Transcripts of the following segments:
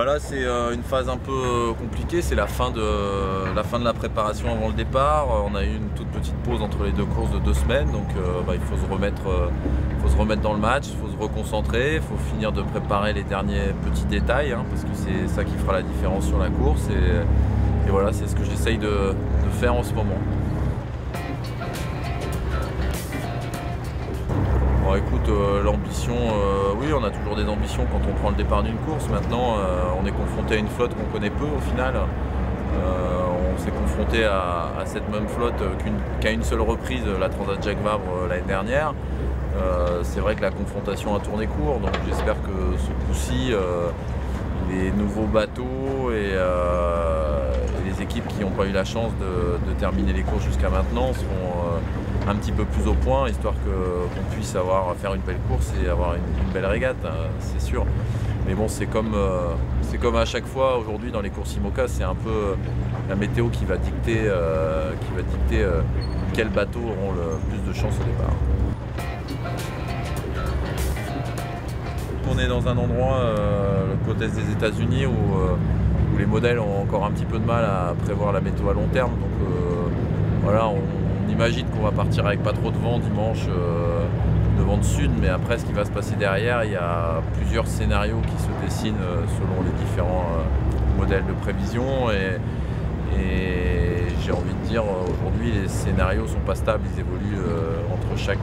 Bah là c'est une phase un peu compliquée, c'est la fin de la préparation avant le départ. On a eu une toute petite pause entre les deux courses de 2 semaines, donc il faut se remettre dans le match, il faut se reconcentrer, il faut finir de préparer les derniers petits détails, hein, parce que c'est ça qui fera la différence sur la course. Et voilà, c'est ce que j'essaye de faire en ce moment. Bon, écoute, l'ambition, oui, on a toujours des ambitions quand on prend le départ d'une course. Maintenant, on est confronté à une flotte qu'on connaît peu au final. On s'est confronté à cette même flotte qu'à une seule reprise, la Transat Jacques Vabre l'année dernière. C'est vrai que la confrontation a tourné court, donc j'espère que ce coup-ci, les nouveaux bateaux et les équipes qui n'ont pas eu la chance de terminer les courses jusqu'à maintenant seront un petit peu plus au point, histoire qu'on puisse faire une belle course et avoir une belle régate, c'est sûr. Mais bon, c'est comme à chaque fois aujourd'hui dans les courses IMOCA, c'est un peu la météo qui va dicter quels bateaux auront le plus de chance au départ. On est dans un endroit, le côte est des États-Unis, où les modèles ont encore un petit peu de mal à prévoir la météo à long terme. Donc voilà, on imagine qu'on va partir avec pas trop de vent dimanche, de vent de sud, mais après ce qui va se passer derrière, il y a plusieurs scénarios qui se dessinent selon les différents modèles de prévision. Et j'ai envie de dire, aujourd'hui les scénarios sont pas stables, ils évoluent entre chaque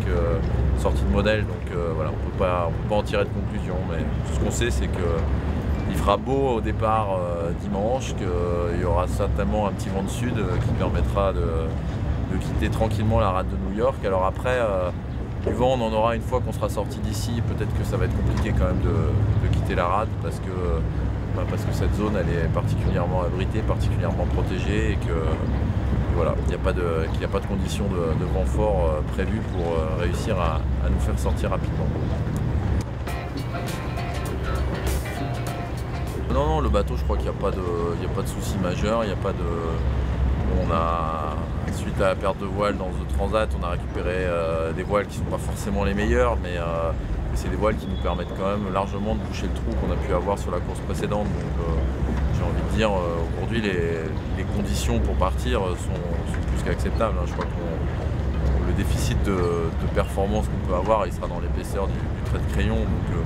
sortie de modèle, donc voilà, on peut pas en tirer de conclusion, mais tout ce qu'on sait, c'est qu'il fera beau au départ dimanche, qu'il y aura certainement un petit vent de sud qui permettra de quitter tranquillement la rade de New York. Alors après, du vent on en aura une fois qu'on sera sorti d'ici. Peut-être que ça va être compliqué quand même de quitter la rade, parce que cette zone elle est particulièrement abritée, particulièrement protégée, et que voilà, il n'y a pas de conditions de vent fort prévues pour réussir à nous faire sortir rapidement. Non, le bateau, je crois qu'il n'y a pas de souci majeur. Suite à la perte de voile dans The Transat, on a récupéré des voiles qui ne sont pas forcément les meilleures, mais c'est des voiles qui nous permettent quand même largement de boucher le trou qu'on a pu avoir sur la course précédente. Donc j'ai envie de dire, aujourd'hui les conditions pour partir sont plus qu'acceptables. Je crois que le déficit de performance qu'on peut avoir, il sera dans l'épaisseur du trait de crayon. Donc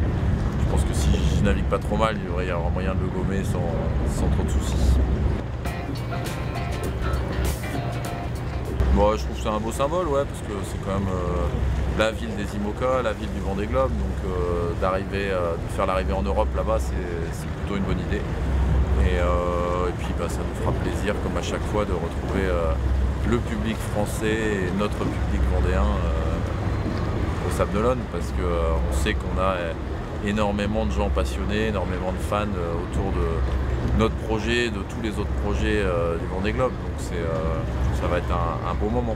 je pense que si je navigue pas trop mal, il devrait y avoir moyen de le gommer sans trop de soucis. Bon, je trouve que c'est un beau symbole, ouais, parce que c'est quand même la ville des IMOCA, la ville du Vendée Globe, donc de faire l'arrivée en Europe là-bas, c'est plutôt une bonne idée. Et puis ça nous fera plaisir, comme à chaque fois, de retrouver le public français et notre public vendéen au Sable d'Olonne, parce qu'on sait qu'on a énormément de gens passionnés, énormément de fans autour de notre projet, de tous les autres projets du Vendée Globe. Donc ça va être un beau moment.